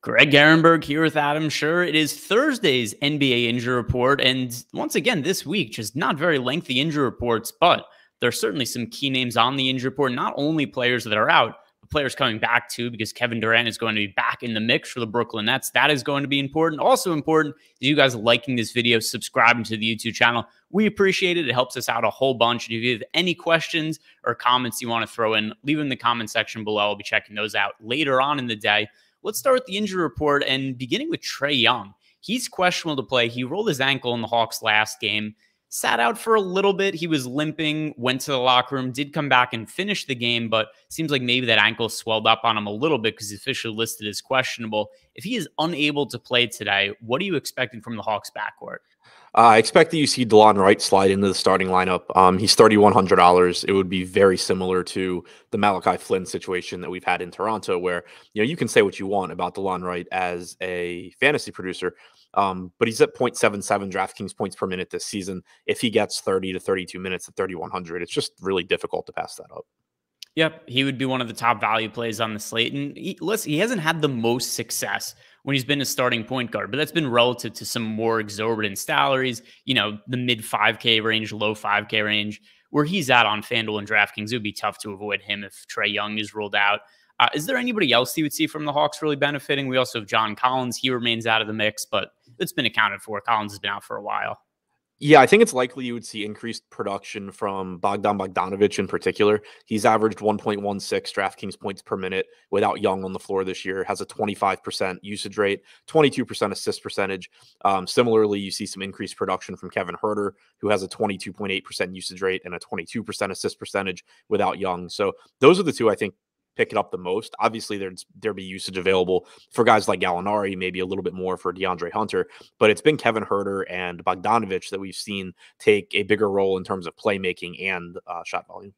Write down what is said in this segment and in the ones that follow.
Greg Ehrenberg here with Adam Scherer. It is Thursday's NBA injury report. And once again, this week, just not very lengthy injury reports, but there are certainly some key names on the injury report. Not only players that are out, but players coming back too, because Kevin Durant is going to be back in the mix for the Brooklyn Nets. That is going to be important. Also important is you guys liking this video, subscribing to the YouTube channel. We appreciate it. It helps us out a whole bunch. And if you have any questions or comments you want to throw in, leave them in the comment section below. I'll be checking those out later on in the day. Let's start with the injury report and beginning with Trae Young. He's questionable to play. He rolled his ankle in the Hawks last game, sat out for a little bit. He was limping, went to the locker room, did come back and finish the game, but seems like maybe that ankle swelled up on him a little bit because he's officially listed as questionable. If he is unable to play today, what are you expecting from the Hawks backcourt? I expect that you see DeLon Wright slide into the starting lineup. He's $3,100. It would be very similar to the Malachi Flynn situation that we've had in Toronto, where you can say what you want about DeLon Wright as a fantasy producer, but he's at 0.77 DraftKings points per minute this season. If he gets 30 to 32 minutes at 3,100, it's just really difficult to pass that up. Yep, he would be one of the top value plays on the slate. And he hasn't had the most success when he's been a starting point guard, but that's been relative to some more exorbitant salaries, the mid 5K range, low 5K range, where he's at on FanDuel and DraftKings. It would be tough to avoid him if Trae Young is ruled out. Is there anybody else you would see from the Hawks really benefiting? We also have John Collins. He remains out of the mix, but it's been accounted for. Collins has been out for a while. Yeah, I think it's likely you would see increased production from Bogdan Bogdanovic in particular. He's averaged 1.16 DraftKings points per minute without Young on the floor this year, has a 25% usage rate, 22% assist percentage. Similarly, you see some increased production from Kevin Huerter, who has a 22.8% usage rate and a 22% assist percentage without Young. So those are the two I think pick it up the most. Obviously, there'd be usage available for guys like Gallinari, maybe a little bit more for DeAndre Hunter, but it's been Kevin Huerter and Bogdanovic that we've seen take a bigger role in terms of playmaking and shot volume.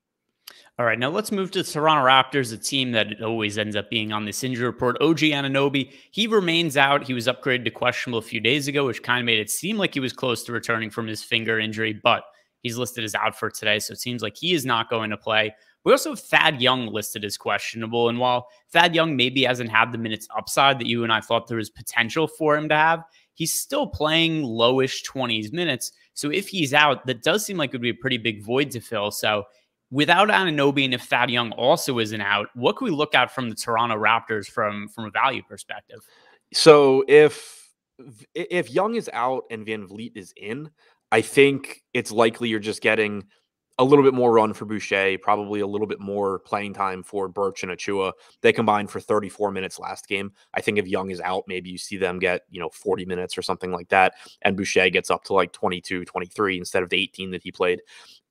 All right, now let's move to the Toronto Raptors, a team that always ends up being on this injury report. OG Anunoby, he remains out. He was upgraded to questionable a few days ago, which kind of made it seem like he was close to returning from his finger injury, but he's listed as out for today, so it seems like he is not going to play. We also have Thad Young listed as questionable. And while Thad Young maybe hasn't had the minutes upside that you and I thought there was potential for him to have, he's still playing lowish 20s minutes. So if he's out, that does seem like it would be a pretty big void to fill. So without Anunoby, and if Thad Young also isn't out, what can we look at from the Toronto Raptors from a value perspective? So if Young is out and Van Vliet is in, I think it's likely you're just getting a little bit more run for Boucher, probably a little bit more playing time for Birch and Achua. They combined for 34 minutes last game. I think if Young is out, maybe you see them get, 40 minutes or something like that. And Boucher gets up to like 22, 23 instead of the 18 that he played.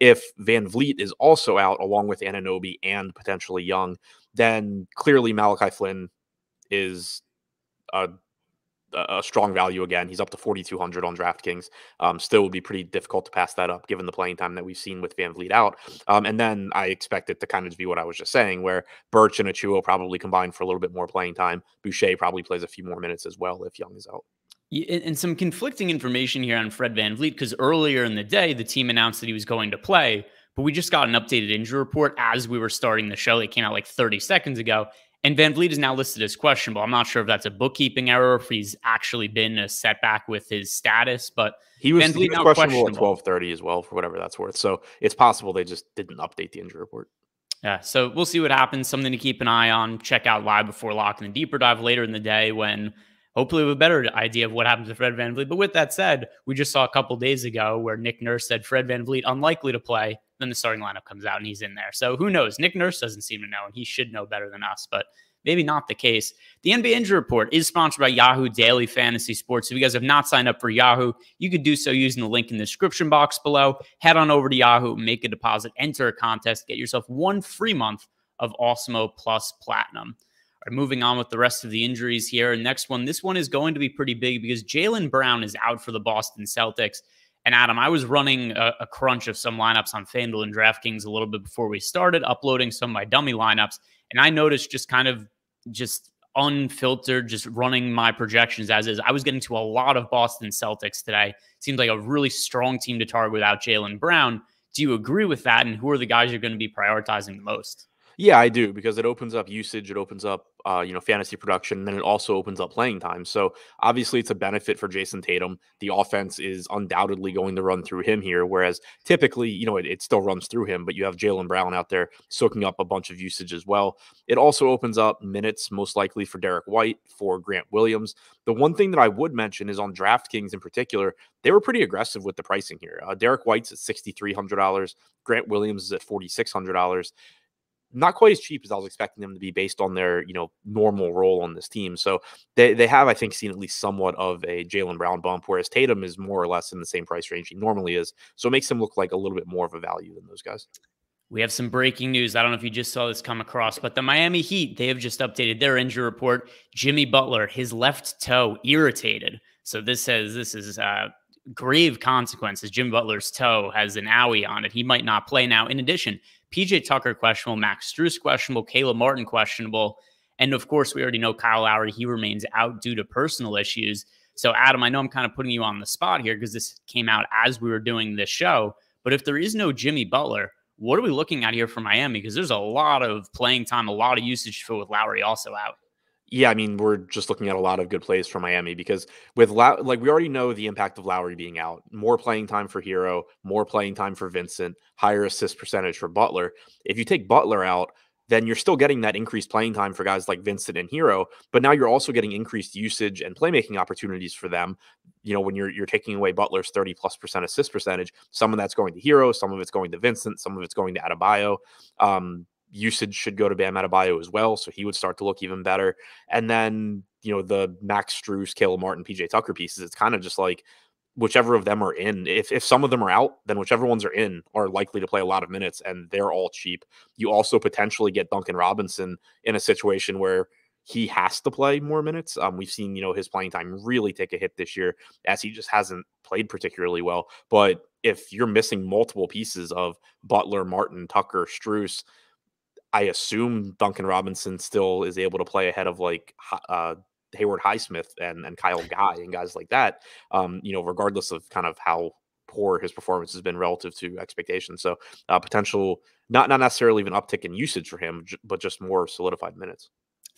If Van Vliet is also out along with Anunoby and potentially Young, then clearly Malachi Flynn is a strong value again. He's up to 4,200 on DraftKings. Still would be pretty difficult to pass that up given the playing time that we've seen with Van Vliet out. And then I expect it to kind of be what I was just saying, where Birch and Achua probably combine for a little bit more playing time. Boucher probably plays a few more minutes as well if Young is out. And some conflicting information here on Fred Van Vliet, because earlier in the day, the team announced that he was going to play, but we just got an updated injury report as we were starting the show. It came out like 30 seconds ago. And Van Vliet is now listed as questionable. I'm not sure if that's a bookkeeping error, if he's actually been a setback with his status, but he was questionable at 12:30 as well, for whatever that's worth. So it's possible they just didn't update the injury report. Yeah, so we'll see what happens. Something to keep an eye on. Check out Live Before Lock and the Deeper Dive later in the day when hopefully we have a better idea of what happens to Fred Van Vliet. But with that said, we just saw a couple days ago where Nick Nurse said Fred Van Vliet unlikely to play. Then the starting lineup comes out and he's in there. So who knows? Nick Nurse doesn't seem to know, and he should know better than us, but maybe not the case. The NBA Injury Report is sponsored by Yahoo Daily Fantasy Sports. If you guys have not signed up for Yahoo, you could do so using the link in the description box below. Head on over to Yahoo, make a deposit, enter a contest, get yourself one free month of Awesemo Plus Platinum. All right, moving on with the rest of the injuries here. Next one, this one is going to be pretty big because Jaylen Brown is out for the Boston Celtics. And Adam, I was running a crunch of some lineups on FanDuel and DraftKings a little bit before we started uploading some of my dummy lineups. And I noticed just unfiltered, just running my projections as is, I was getting to a lot of Boston Celtics today. Seems like a really strong team to target without Jaylen Brown. Do you agree with that? And who are the guys you're going to be prioritizing the most? Yeah, I do, because it opens up usage, it opens up fantasy production, and then it also opens up playing time. So obviously it's a benefit for Jason Tatum. The offense is undoubtedly going to run through him here, whereas typically, it still runs through him, but you have Jaylen Brown out there soaking up a bunch of usage as well. It also opens up minutes, most likely for Derek White, for Grant Williams. The one thing that I would mention is on DraftKings in particular, they were pretty aggressive with the pricing here. Derek White's at $6,300. Grant Williams is at $4,600. Not quite as cheap as I was expecting them to be based on their, normal role on this team. So they have, I think, seen at least somewhat of a Jaylen Brown bump, whereas Tatum is more or less in the same price range he normally is. So it makes him look like a little bit more of a value than those guys. We have some breaking news. I don't know if you just saw this come across, but the Miami Heat, they have just updated their injury report. Jimmy Butler, his left toe irritated. So this is grave consequences. Jimmy Butler's toe has an owie on it. He might not play now. In addition, PJ Tucker questionable, Max Strus questionable, Caleb Martin questionable. And of course, we already know Kyle Lowry, he remains out due to personal issues. So Adam, I know I'm kind of putting you on the spot here because this came out as we were doing this show. But if there is no Jimmy Butler, what are we looking at here for Miami? Because there's a lot of playing time, a lot of usage with Lowry also out. Yeah, I mean, we're just looking at a lot of good plays from Miami because with we already know the impact of Lowry being out. More playing time for Hero, more playing time for Vincent, higher assist percentage for Butler. If you take Butler out, then you're still getting that increased playing time for guys like Vincent and Hero, but now you're also getting increased usage and playmaking opportunities for them. When you're taking away Butler's 30+% assist percentage, some of that's going to Hero, some of it's going to Vincent, some of it's going to Adebayo. Usage should go to Bam Adebayo as well, so he would start to look even better. And then, the Max Strus, Caleb Martin, PJ Tucker pieces, it's kind of just like whichever of them are in. If some of them are out, then whichever ones are in are likely to play a lot of minutes, and they're all cheap. You also potentially get Duncan Robinson in a situation where he has to play more minutes. We've seen, his playing time really take a hit this year as he just hasn't played particularly well. But if you're missing multiple pieces of Butler, Martin, Tucker, Strus, I assume Duncan Robinson still is able to play ahead of Hayward Highsmith and Kyle Guy and guys like that, regardless of kind of how poor his performance has been relative to expectations. So potential, not necessarily even uptick in usage for him, but just more solidified minutes.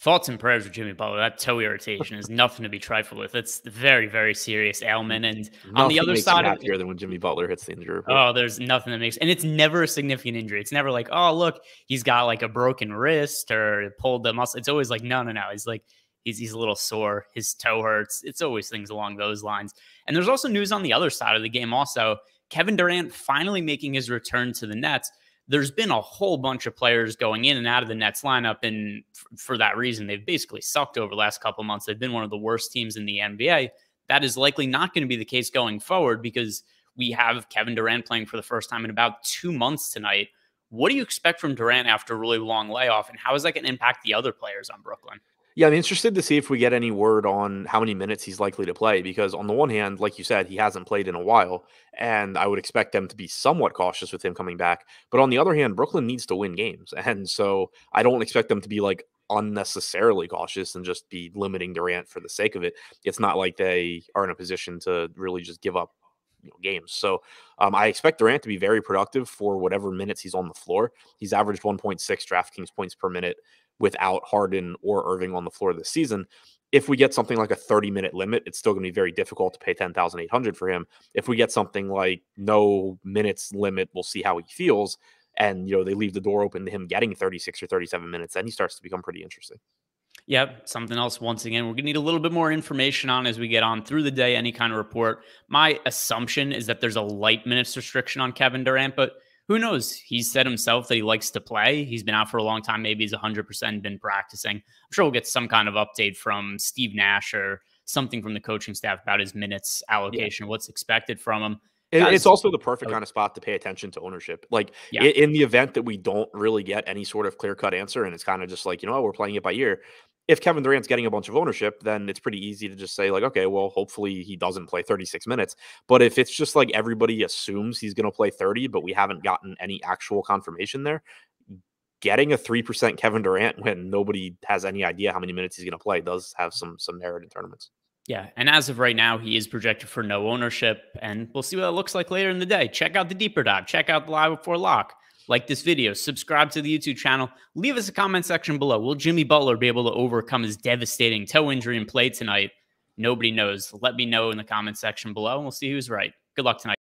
Thoughts and prayers for Jimmy Butler. That toe irritation is nothing to be trifled with. It's very, very serious ailment. And on the other side of it, than when Jimmy Butler hits the injury report. Oh, there's nothing that makes, and it's never a significant injury. It's never like, oh, look, he's got like a broken wrist or pulled the muscle. It's always like, no. He's like, he's a little sore. His toe hurts. It's always things along those lines. And there's also news on the other side of the game. Also, Kevin Durant finally making his return to the Nets. There's been a whole bunch of players going in and out of the Nets lineup. And for that reason, they've basically sucked over the last couple of months. They've been one of the worst teams in the NBA. That is likely not going to be the case going forward because we have Kevin Durant playing for the first time in about 2 months tonight. What do you expect from Durant after a really long layoff? And how is that going to impact the other players on Brooklyn? Yeah, I'm interested to see if we get any word on how many minutes he's likely to play, because on the one hand, like you said, he hasn't played in a while, and I would expect them to be somewhat cautious with him coming back. But on the other hand, Brooklyn needs to win games, and so I don't expect them to be like unnecessarily cautious and just be limiting Durant for the sake of it. It's not like they are in a position to really just give up games. So I expect Durant to be very productive for whatever minutes he's on the floor. He's averaged 1.6 DraftKings points per minute without Harden or Irving on the floor this season. If we get something like a 30-minute limit, it's still going to be very difficult to pay $10,800 for him. If we get something like no minutes limit, we'll see how he feels. And, they leave the door open to him getting 36 or 37 minutes. Then he starts to become pretty interesting. Yep. Something else, once again, we're going to need a little bit more information on as we get on through the day, any kind of report. My assumption is that there's a light minutes restriction on Kevin Durant, but who knows? He's said himself that he likes to play. He's been out for a long time. Maybe he's 100% been practicing. I'm sure we'll get some kind of update from Steve Nash or something from the coaching staff about his minutes allocation, what's expected from him. It's also the perfect kind of spot to pay attention to ownership. Like in the event that we don't really get any sort of clear-cut answer, and it's kind of just like, we're playing it by ear. If Kevin Durant's getting a bunch of ownership, then it's pretty easy to just say like, okay, well, hopefully he doesn't play 36 minutes. But if it's just like everybody assumes he's going to play 30, but we haven't gotten any actual confirmation there, getting a 3% Kevin Durant when nobody has any idea how many minutes he's going to play does have some merit in tournaments. Yeah, and as of right now, he is projected for no ownership, and we'll see what it looks like later in the day. Check out the deeper dive. Check out the live before lock. like this video, subscribe to the YouTube channel, leave us a comment section below. Will Jimmy Butler be able to overcome his devastating toe injury and play tonight? Nobody knows. Let me know in the comment section below, and we'll see who's right. Good luck tonight.